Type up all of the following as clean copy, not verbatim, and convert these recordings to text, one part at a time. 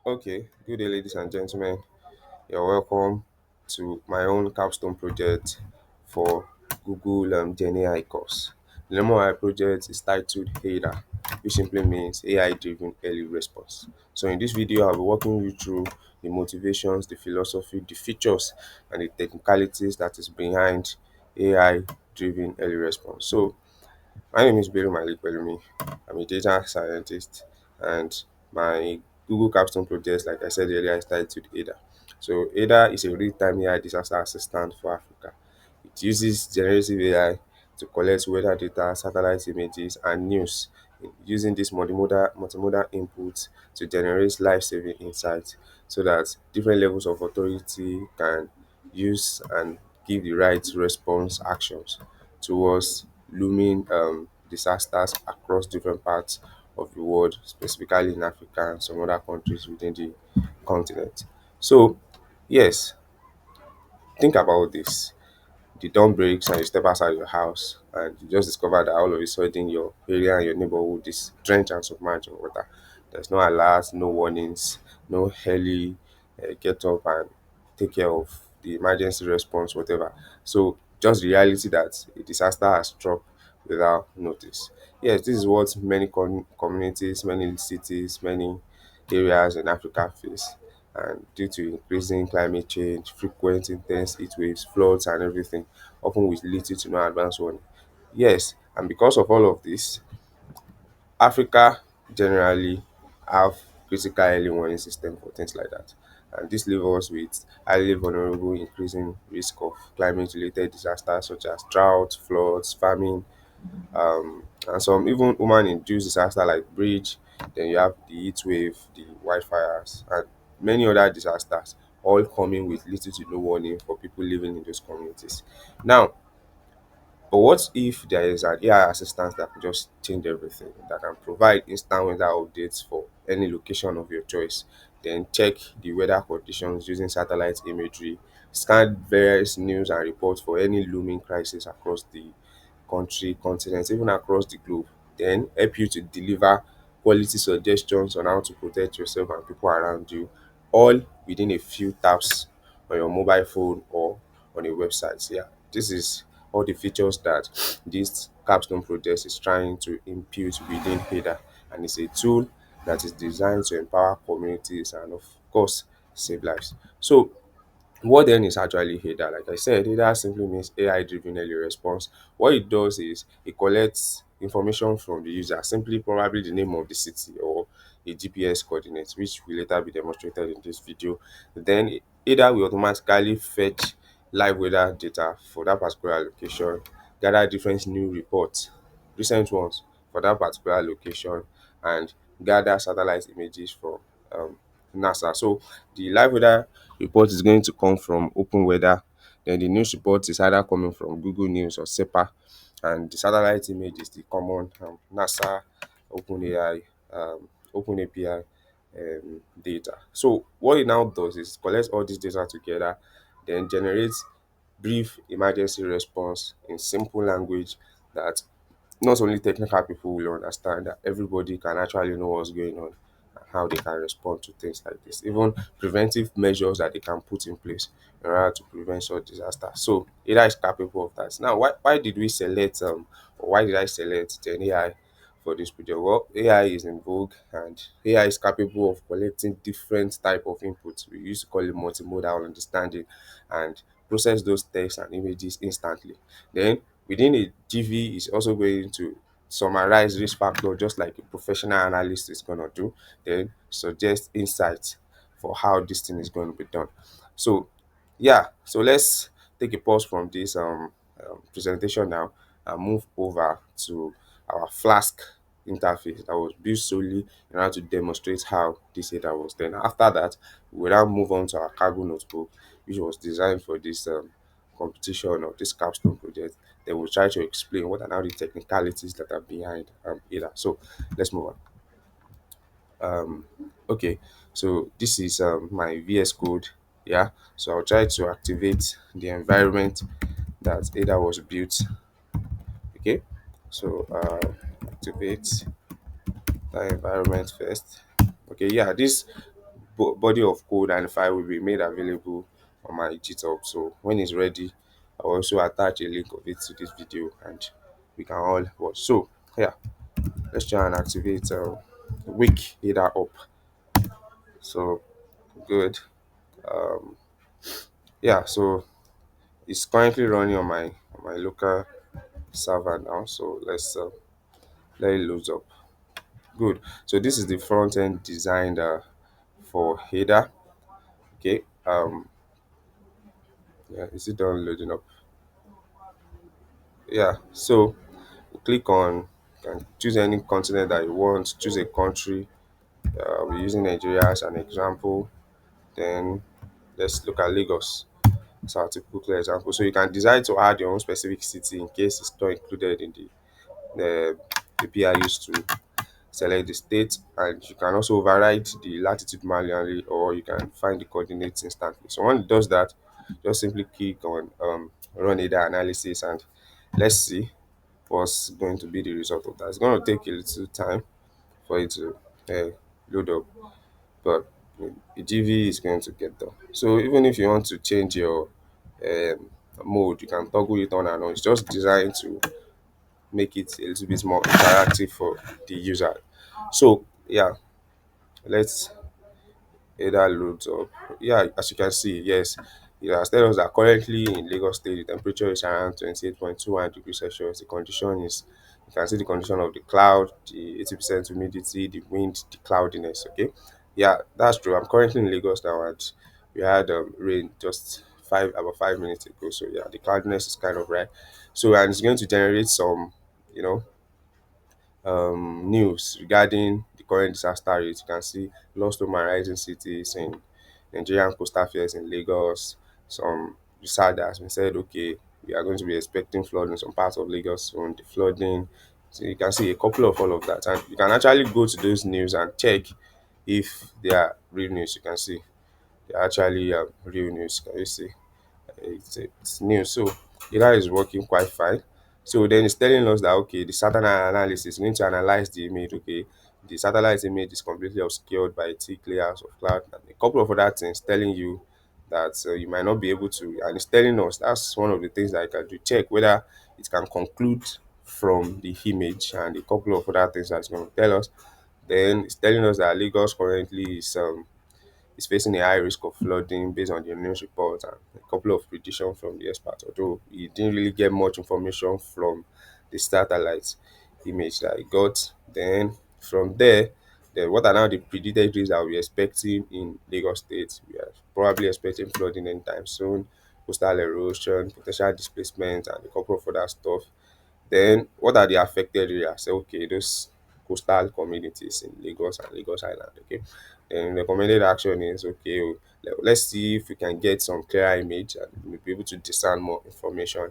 Okay, good day, ladies and gentlemen. You're welcome to my own capstone project for Google GenAI course. The name of my project is titled AIDER, which simply means AI-driven early response. So in this video, I'll be walking you through the motivations, the philosophy, the features, and the technicalities that is behind AI-driven early response. So my name is Bello Malik Pelumi. I'm a data scientist, and my Google Capstone project, like I said earlier, is titled AIDER. So AIDER is a real-time AI disaster assistant for Africa. It uses generative AI to collect weather data, satellite images, and news using this multimodal inputs to generate life-saving insights so that different levels of authority can use and give the right response actions towards looming disasters across different parts of the world, specifically in Africa and some other countries within the continent. So, yes, think about this. The dawn breaks and you step outside your house and you just discover that all of a sudden your area and your neighborhood is drenched and submerged in water. There's no alerts, no warnings, no early get up and take care of the emergency response, whatever. So just the reality that a disaster has struck without notice. Yes, this is what many communities, many cities, many areas in Africa face. And due to increasing climate change, frequent intense heat waves, floods, and everything, often with little to no advance warning. Yes, and because of all of this, Africa generally have critical early warning system for things like that. And this leaves us with highly vulnerable, increasing risk of climate-related disasters such as drought, floods, famine, and some even human-induced disaster like bridge. Then you have the heat wave, the wildfires, and many other disasters, all coming with little to no warning for people living in those communities. Now, but what if there is an AI assistant that can just change everything, that can provide instant weather updates for any location of your choice, then check the weather conditions using satellite imagery, scan various news and reports for any looming crisis across the country, continent, even across the globe, then help you to deliver quality suggestions on how to protect yourself and people around you, all within a few taps on your mobile phone or on a website. Yeah, this is all the features that this capstone project is trying to impute within HADA, and it's a tool that is designed to empower communities and, of course, save lives. So, what then is actually AIDER? Like I said, AIDER simply means AI driven early response. What it does is it collects information from the user, simply probably the name of the city or a GPS coordinates, which will later be demonstrated in this video. Then AIDER will automatically fetch live weather data for that particular location, gather different new reports, recent ones for that particular location, and gather satellite images from um, NASA. So the live weather report is going to come from OpenWeather. Then the news report is either coming from Google News or SEPA, and the satellite image is the common NASA, OpenAI, OpenAPI data. So what it now does is collects all this data together, then generates brief emergency response in simple language that not only technical people will understand, that everybody can actually know what's going on and how they can respond to things like this, even preventive measures that they can put in place in order to prevent such disaster. So AI is capable of that. Now, why did we select or why did I select Gen AI for this project? Well, AI is in vogue and AI is capable of collecting different type of inputs. We used to call it multimodal understanding, and process those text and images instantly. Then within a GV is also going to summarize risk factor just like a professional analyst is going to do, then suggest insights for how this thing is going to be done. So yeah, so let's take a pause from this presentation now and move over to our Flask interface that was built solely in order to demonstrate how this data was done. After that, we will now move on to our cargo notebook, which was designed for this competition or this capstone project. Then we'll try to explain what are now the technicalities that are behind either. So let's move on. Okay, so this is my VS code. Yeah, so I'll try to activate the environment that AIDA was built. Okay, so activate the environment first. Okay, yeah, this body of code and file will be made available on my GitHub. So when it's ready, I'll also attach a link of it to this video and we can all watch. So yeah, let's try and activate wake header up. So good. Um, yeah, so it's currently running on my local server now. So let's let it load up. Good. So this is the front end designed for header. Okay. Yeah, is it done loading up? Yeah. So click on, you can choose any continent that you want, choose a country. We're using Nigeria as an example. Then let's look at Lagos. That's our typical clear example. So you can decide to add your own specific city in case it's not included in the API used to select the state, and you can also override the latitude manually, or you can find the coordinates instantly. So when it does that, just simply click on run AIDER analysis, and let's see what's going to be the result of that. It's going to take a little time for it to uh, load up, but the GV is going to get done. So even if you want to change your um, mode, you can toggle it on and on. It's just designed to make it a little bit more interactive for the user. So yeah, let's either loads up. Yeah, as you can see, yes, it has told us that currently in Lagos State, the temperature is around 28.21 degrees Celsius. The condition is, you can see the condition of the cloud, the 80% humidity, the wind, the cloudiness. Okay, yeah, that's true. I'm currently in Lagos now, and we had rain just about 5 minutes ago. So yeah, the cloudiness is kind of right. So and it's going to generate some, you know, news regarding the current disaster rate. You can see lost home and rising cities in Nigerian coastal affairs in Lagos. Some research has been said, okay, we are going to be expecting flood in some parts of Lagos soon, the flooding. So you can see a couple of all of that. And you can actually go to those news and check if they are real news. You can see they're actually real news. Can you see? It's new. So data is working quite fine. So then it's telling us that okay, the satellite analysis, we need to analyze the image. Okay, the satellite image is completely obscured by thick layers of cloud and a couple of other things telling you that you might not be able to, and it's telling us that's one of the things that I can do, check whether it can conclude from the image, and a couple of other things that's going to tell us. Then it's telling us that Lagos currently is facing a high risk of flooding based on the news report and a couple of predictions from the experts, although he didn't really get much information from the satellite image that he got. Then from there, then what are now the predicted risks that we're expecting in Lagos State? We are probably expecting flooding anytime soon, coastal erosion, potential displacement, and a couple of other stuff. Then what are the affected areas? Say, okay, those coastal communities in Lagos and Lagos Island. Okay. Then recommended action is okay. Let's see if we can get some clearer image and we'll be able to discern more information.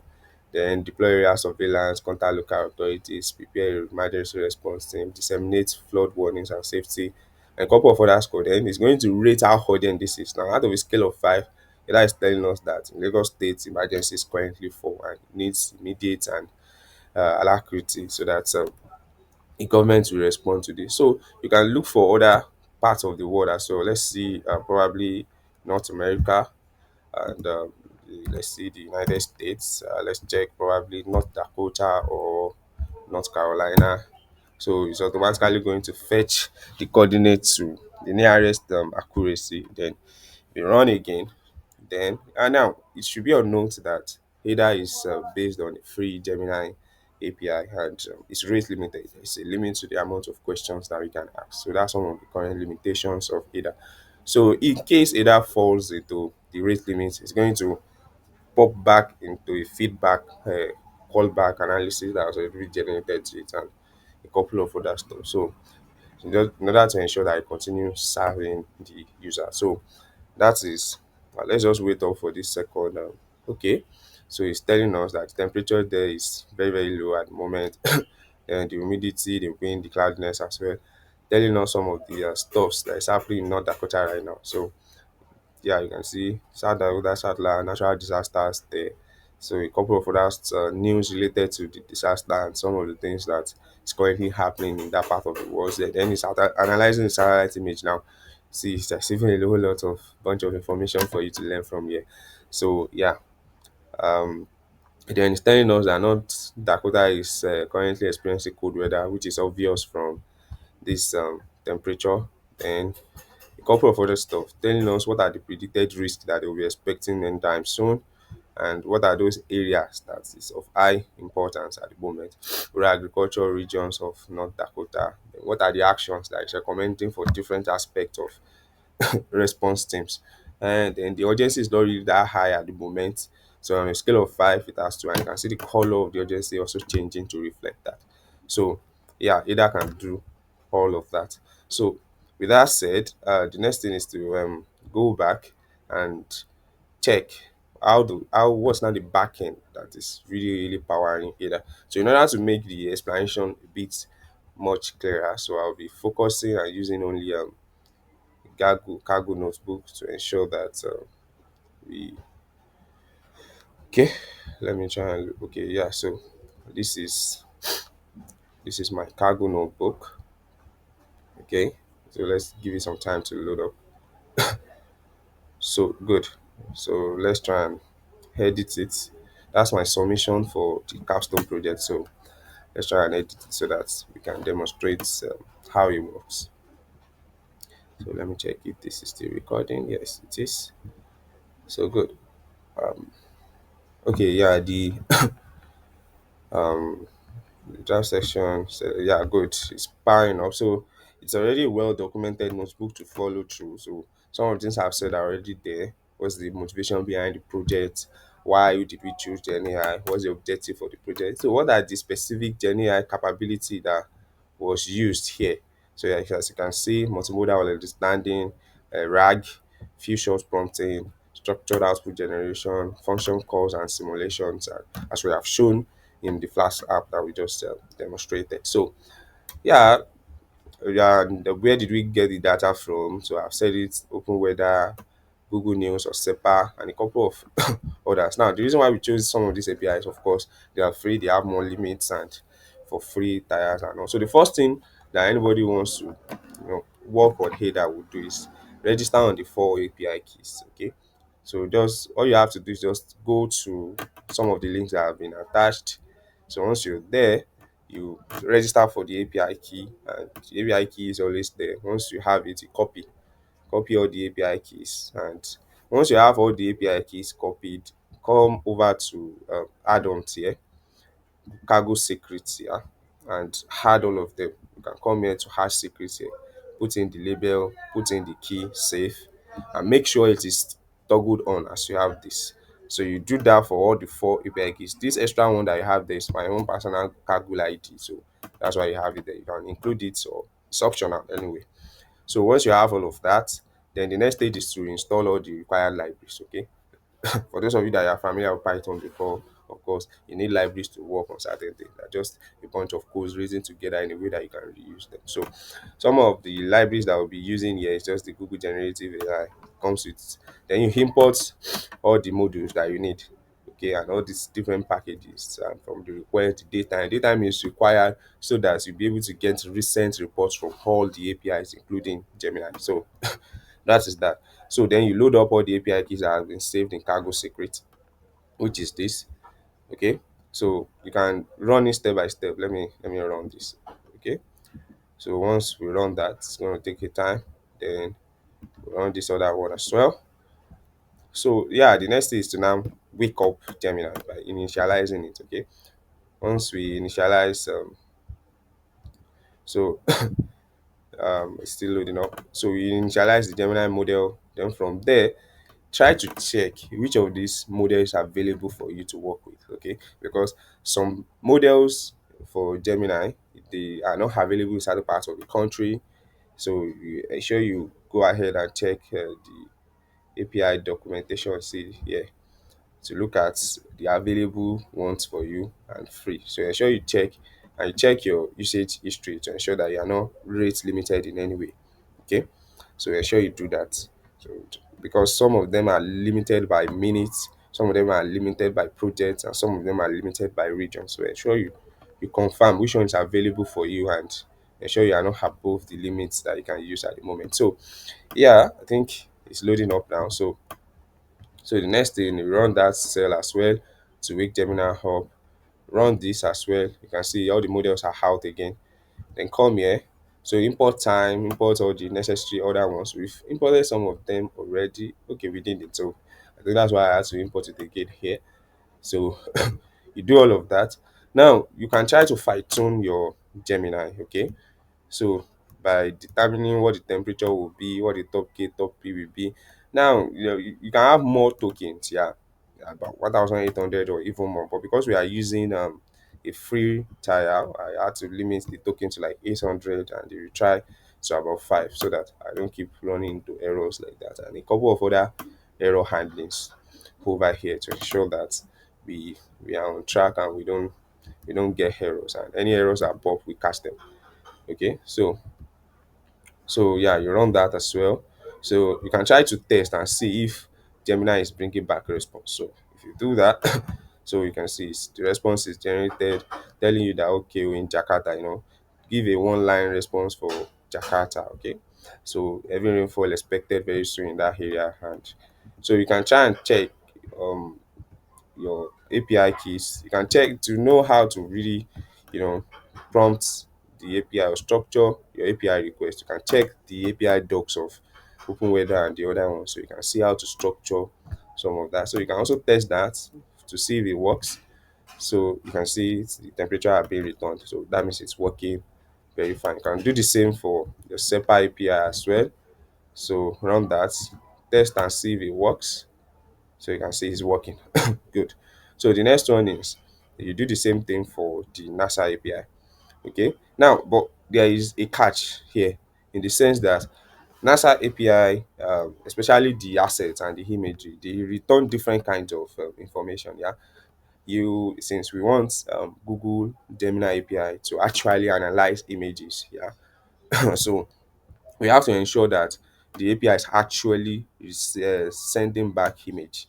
Then deploy area surveillance, contact local authorities, prepare a emergency response team, disseminate flood warnings and safety, and a couple of other score. Then it's going to rate how urgent this is. Now, out of a scale of 5, that is telling us that in Lagos State, emergency is currently 4 and needs immediate and alacrity so that the government will respond to this. So you can look for other parts of the world as well. Let's see, probably North America and let's see the United States. Let's check probably North Dakota or North Carolina. So it's automatically going to fetch the coordinates to the nearest accuracy. Then we run again. Then and now it should be on note that AIDER is based on a free Gemini API, and it's rate limited. It's a limit to the amount of questions that we can ask. So that's one of the current limitations of AIDER. So in case AIDER falls into the rate limit, it's going to pop back into a feedback callback analysis that was already generated to it and a couple of other stuff. So just in order to ensure that I continue serving the user. So that is, let's just wait up for this second. Okay, so it's telling us that the temperature there is very, very low at the moment, and the humidity, the wind, the cloudiness as well, telling us some of the stuffs that is happening in North Dakota right now. So yeah, you can see South Dakota satellite natural disasters there. So a couple of other news related to the disaster and some of the things that is currently happening in that part of the world. Then it's analyzing the satellite image now. See, it's just even a whole lot of bunch of information for you to learn from here. So yeah, um, then it's telling us that not Dakota is currently experiencing cold weather, which is obvious from this temperature. Then a couple of other stuff telling us what are the predicted risks that they will be expecting anytime soon, and what are those areas that is of high importance at the moment, rural agricultural regions of North Dakota. Then what are the actions that is recommending for different aspects of response teams. And then the urgency is not really that high at the moment. So on a scale of 5, it has 2, and you can see the color of the urgency also changing to reflect that. So yeah, AIDER can do all of that. So with that said, the next thing is to go back and check how what's now the back end that is really powering AIDER. So in order to make the explanation a bit much clearer, so I'll be focusing and using only cargo notebook to ensure that we okay. Let me try and look. Okay, yeah. So this is this is my cargo notebook. Okay, so let's give it some time to load up. So good. So let's try and edit it. That's my submission for the capstone project. So let's try and edit it so that we can demonstrate how it works. So let me check if this is still recording. Yes, it is. So good. Okay, yeah. The draft section. So yeah, good. It's powering up. So it's already a well documented notebook to follow through. So some of the things I've said are already there. What's the motivation behind the project? Why did we choose GenAI? What's the objective for the project? So what are the specific GenAI capability that was used here? So yeah, as you can see, multimodal understanding, RAG, few short prompting, structured output generation, function calls and simulations, as we have shown in the Flash app that we just demonstrated. So yeah, yeah, and where did we get the data from? So I've said it: OpenWeather, Google News, or SEPA, and a couple of others. Now, the reason why we chose some of these APIs, of course, they are free, they have more limits, and for free tires and all. So the first thing that anybody wants to, work on Header would do is register on the 4 API keys. Okay, so just all you have to do is just go to some of the links that have been attached. So once you're there, you register for the API key, and the API key is always there. Once you have it, you copy all the API keys, and once you have all the API keys copied, come over to add-ons here, cargo secrets here, and add all of them. You can come here to hash secrets here, put in the label, put in the key, save, and make sure it is toggled on as you have this. So you do that for all the 4 API keys. This extra one that you have there is my own personal cargo ID, so that's why you have it there. You can include it, or it's optional anyway. So once you have all of that, then the next stage is to install all the required libraries. Okay, for those of you that are familiar with Python before, of course, you need libraries to work on certain things. They're just a bunch of codes written together in a way that you can reuse them. So some of the libraries that we'll be using here is just the Google Generative AI. Comes with, then you import all the modules that you need. Okay, and all these different packages, from the required data. And data is required so that you'll be able to get recent reports from all the APIs, including Gemini. So that is that. So then you load up all the API keys that have been saved in cargo secret, which is this. Okay. So you can run it step by step. Let me run this. Okay. So once we run that, it's gonna take a time. Then we run this other one as well. So yeah, the next thing is to now wake up Gemini by initializing it. Okay. Once we initialize, so it's still loading up. So we initialize the Gemini model. Then from there, try to check which of these models are available for you to work with. Okay, because some models for Gemini, they are not available in certain parts of the country. So you ensure you go ahead and check the API documentation. See here to look at the available ones for you and free. So ensure you check, and you check your usage history to ensure that you are not rate limited in any way. Okay, so ensure you do that. So because some of them are limited by minutes, some of them are limited by projects, and some of them are limited by region. So ensure you confirm which one is available for you, and ensure you are not above the limits that you can use at the moment. So yeah, I think it's loading up now. So the next thing, you run that cell as well to wake Gemini up. Run this as well. You can see all the models are out again. Then come here. So import time, import all the necessary other ones. We've imported some of them already. Okay, we did it. So I think that's why I had to import it again here. So you do all of that. Now you can try to fine tune your Gemini. Okay, so by determining what the temperature will be, what the top K, top P will be. Now you can have more tokens, yeah, about 1,800 or even more. But because we are using a free trial, I had to limit the token to like 800 and the retry to about 5 so that I don't keep running into errors like that. And a couple of other error handlings over here to ensure that we we are on track and we don't get errors, and any errors that pop we catch them. Okay, so yeah, you run that as well. So you can try to test and see if Gemini is bringing back a response. So if you do that, so you can see the response is generated, telling you that okay, we're in Jakarta. Give a one-line response for Jakarta. Okay, so heavy rainfall expected very soon in that area, and so you can try and check um your API keys. You can check to know how to really, you know, prompt the API or structure your API request. You can check the API docs of OpenWeather and the other one, so you can see how to structure some of that. So you can also test that to see if it works. So you can see the temperature are being returned. So that means it's working very fine. You can do the same for your SEPA API as well. So run that, test and see if it works. So you can see it's working. Good. So the next one is you do the same thing for the NASA API. Okay. Now, but there is a catch here in the sense that NASA API, especially the assets and the imagery, they return different kinds of information. Yeah. Since we want Google Gemini API to actually analyze images. Yeah. So we have to ensure that the API is actually sending back image,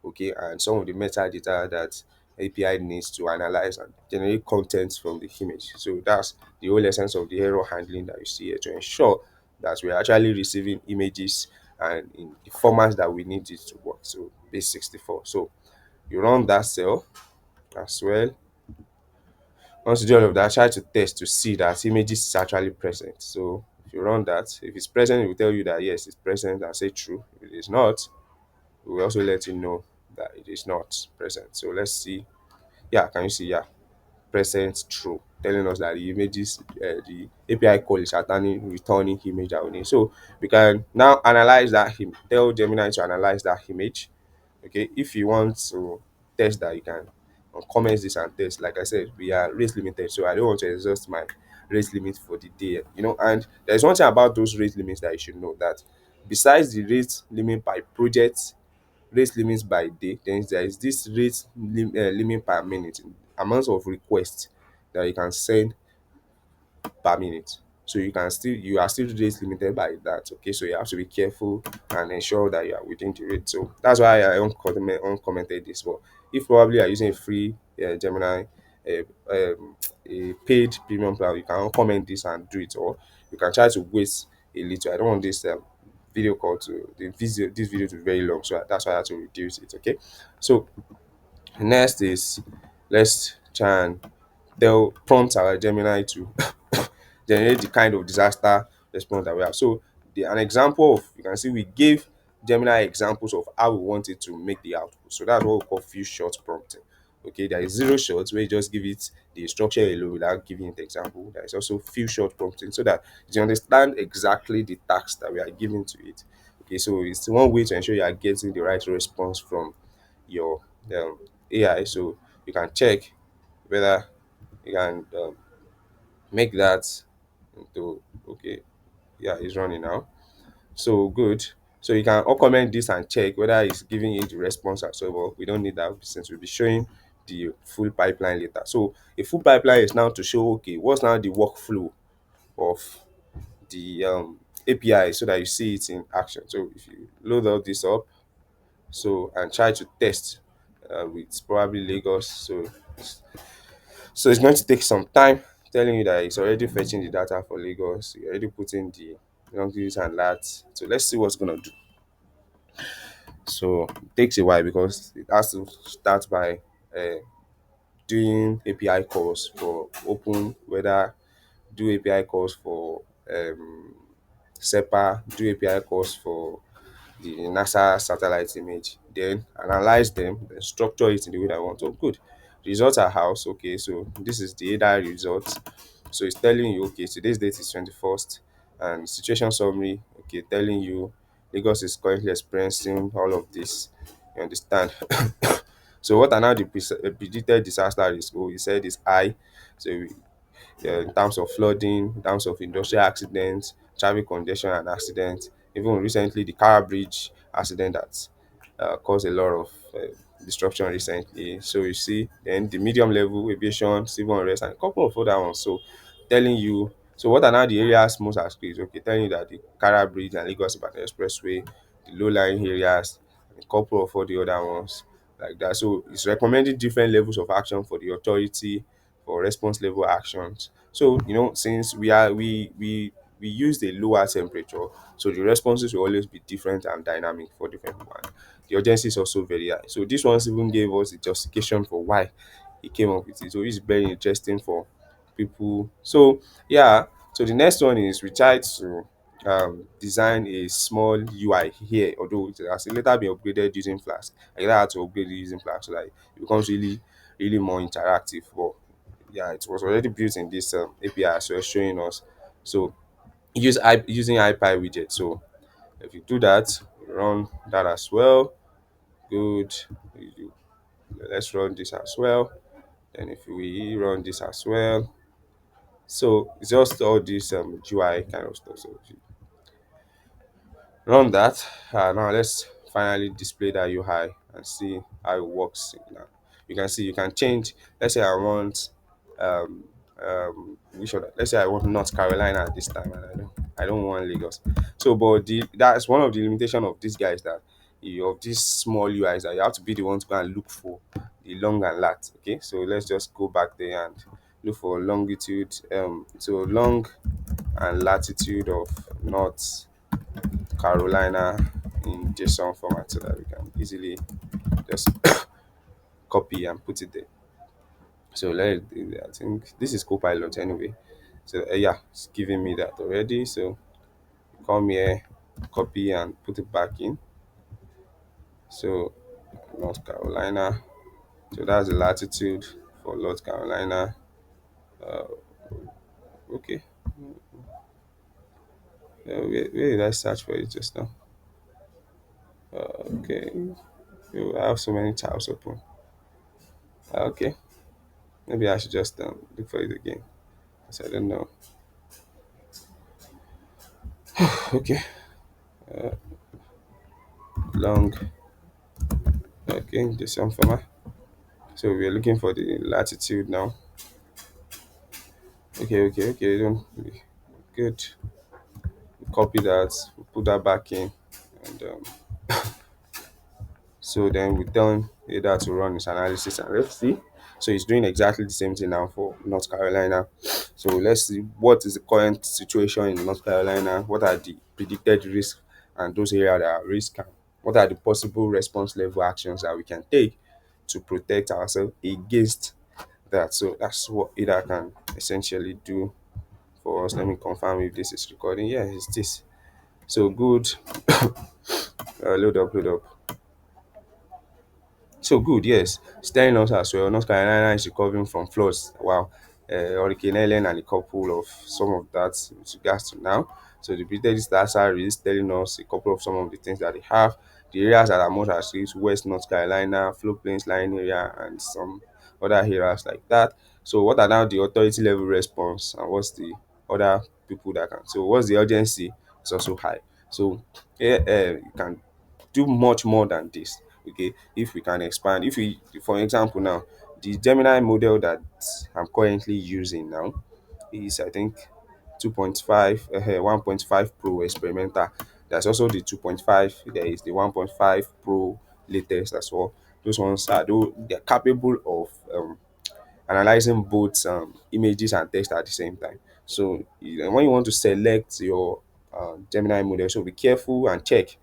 okay, and some of the metadata that API needs to analyze and generate content from the image. So that's the whole essence of the error handling that you see here, to ensure that we're actually receiving images and in the formats that we need it to work. So base 64. So you run that cell as well. Once you do all of that, try to test to see that images is actually present. So if you run that, if it's present, it will tell you that yes, it's present and say true. If it is not, we will also let you know that it is not present. So let's see. Yeah, can you see? Yeah, present true, telling us that the images, the API call is returning image that we need. So we can now analyze that tell Gemini to analyze that image. Okay, if you want to test that, you can comment this and test. Like I said, we are rate limited, so I don't want to exhaust my rate limit for the day. And there's one thing about those rate limits that you should know, that besides the rate limit by project, rate limits by day, then there is this limit per minute, amount of requests that you can send per minute. So you are still rate limited by that. Okay, so you have to be careful and ensure that you are within the rate. So that's why I uncommented this. But if probably you are using a free Gemini, a paid premium plan, you can uncomment this and do it, or you can try to wait a little. I don't want this video to be very long, so that's why I had to reduce it. Okay, so next is, let's try and tell prompt our Gemini to generate the kind of disaster response that we have. So an example of, you can see we gave Gemini examples of how we want it to make the output. So that's what we call few shot prompting. Okay, there is zero shots where you just give it the instruction alone without giving it example. There is also few shot prompting so that you understand exactly the task that we are giving to it. Okay, so it's one way to ensure you are getting the right response from your AI. So you can check whether you can make that into, okay, yeah, it's running now. So good. So you can all comment this and check whether it's giving you the response as well. But we don't need that since we'll be showing the full pipeline later. So a full pipeline is now to show, okay, what's now the workflow of the API, so that you see it in action. So if you load all this up, so and try to test with probably Lagos. So it's going to take some time telling you that it's already fetching the data for Lagos. You're already putting the longitude and that. So let's see what's gonna do. So it takes a while because it has to start by uh, doing API calls for open weather, do API calls for SEPA, do API calls for the NASA satellite image, then analyze them, then structure it in the way that I want. Oh, good. Results are house. Okay, so this is the AIDER results. So it's telling you, okay, today's date is 21st, and situation summary, okay, telling you Lagos is currently experiencing all of this. You understand? So what are now the predicted disaster risk? Oh, he said is high. So in terms of flooding, in terms of industrial accidents, traffic congestion and accidents. Even recently, the Kara Bridge accident that caused a lot of destruction recently. So you see, then the medium level aviation, civil unrest, and a couple of other ones. So telling you, so what are now the areas most at risk? Okay, telling you that the Kara Bridge and Lagos Ibadan Expressway, the low-lying areas, and a couple of all the other ones like that. So it's recommending different levels of action for the authority for response level actions. So since we use a lower temperature, so the responses will always be different and dynamic for different ones. The urgency is also very high. So this one even gave us the justification for why he came up with it. So it's very interesting for people. So yeah. So the next one is we try to design a small UI here, although it has later been upgraded using Flask. I later had to upgrade it using Flask so that it becomes really more interactive. But yeah, it was already built in this API, so it's showing us. So using IPy widget. So if you do that, run that as well. Good. You- Let's run this as well. And if we run this as well, so it's just all this UI kind of stuff. So if you run that, now let's finally display that UI and see how it works. Now you can see you can change. Let's say I want which other, let's say I want North Carolina at this time, and I don't want Lagos. So but that's one of the limitation of this guy is that of these small UIs that you have to be the one to go and look for the long and lat. Okay, so let's just go back there and look for longitude, so long and latitude of North Carolina in JSON format so that we can easily just copy and put it there. So I think this is Copilot anyway. So yeah, it's giving me that already. So come here, copy and put it back in. So North Carolina. So that's the latitude for North Carolina. Okay. Where did I search for it just now? Okay. I have so many tabs open. Okay. Maybe I should just look for it again. 'Cause I don't know. Okay. Long. Okay. This one for me. So we're looking for the latitude now. Okay. Don't good. Copy that. Put that back in, and so then we tell AIDER to run its analysis and let's see. So it's doing exactly the same thing now for North Carolina. So let's see what is the current situation in North Carolina. What are the predicted risks and those areas that are risk? And what are the possible response level actions that we can take to protect ourselves against that? So that's what AIDER can essentially do for us. Let me confirm if this is recording. Yeah, it's this. So good. Load up. So good, yes. Staying us as well. North Carolina is recovering from floods. Wow. Hurricane Ellen and a couple of some of that with regards to now. So the British disaster is telling us a couple of some of the things that they have. The areas that are most at risk, West North Carolina, floodplains lying area, and some other areas like that. So what are now the authority level response and what's the other people that can? So what's the urgency? It's also high. So yeah, you can do much more than this. Okay, if we can expand, if we, for example, now the Gemini model that I'm currently using now is, I think, 2.5, 1.5 Pro experimental. There's also the 2.5. There is the 1.5 Pro latest as well. Those ones are though they're capable of analyzing both images and text at the same time. So when you want to select your Gemini model, so be careful and check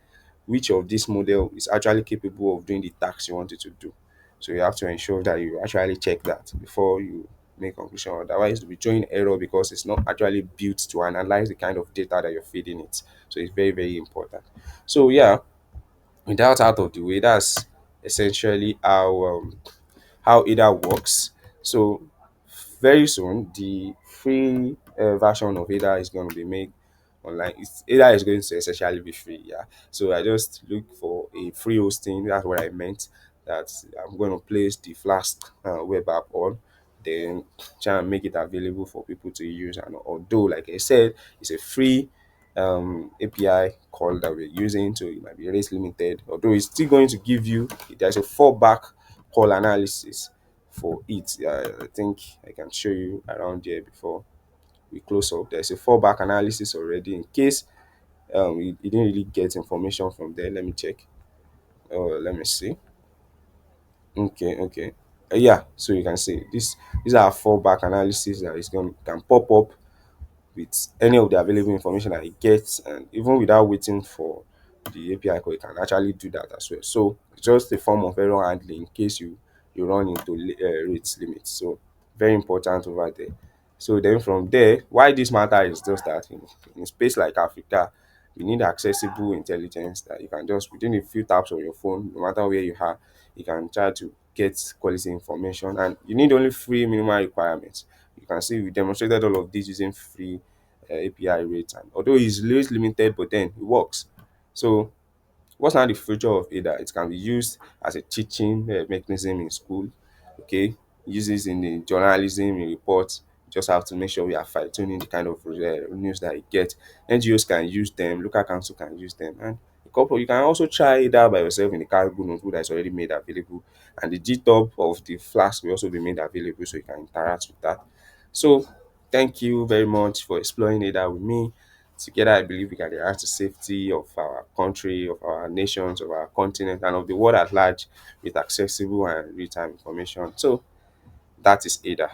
which of this model is actually capable of doing the task you want it to do. So you have to ensure that you actually check that before you make conclusion. Otherwise, you'll be throwing error because it's not actually built to analyze the kind of data that you're feeding it. So it's very, very important. So yeah, with that out of the way, that's essentially how AIDER works. So very soon, the free version of AIDER is going to be made online. AIDER is going to essentially be free. Yeah. So I just look for a free hosting. That's what I meant. That I'm going to place the Flask web app on, then try and make it available for people to use. And although, like I said, it's a free API call that we're using, so it might be rate limited. Although it's still going to give you, there's a fallback call analysis for it. I think I can show you around here before we close up. There's a fallback analysis already in case you didn't really get information from there. Let me check. Oh, let me see. Okay, okay. Yeah, so you can see this. These are fallback analysis that is going can pop up with any of the available information that it gets, and even without waiting for the API call, you can actually do that as well. So it's just a form of error handling in case you run into rates limits. So very important over there. So then from there, why this matter is just that in a space like Africa, you need accessible intelligence that you can just within a few taps on your phone, no matter where you are, you can try to get quality information, and you need only free minimal requirements. You can see we demonstrated all of this using free API rates, and although it's rate limited, but then it works. So what's now the future of AIDA? It can be used as a teaching mechanism in school. Okay, uses in the journalism, in reports. You just have to make sure we are fine tuning the kind of news that you get. NGOs can use them, local council can use them, and a couple. You can also try AIDA by yourself in the cargo notebook that is already made available, and the GitHub of the Flask will also be made available, so you can interact with that. So thank you very much for exploring AIDA with me. Together, I believe we can enhance the safety of our country, of our nations, of our continent, and of the world at large with accessible and real-time information. So that is AIDA.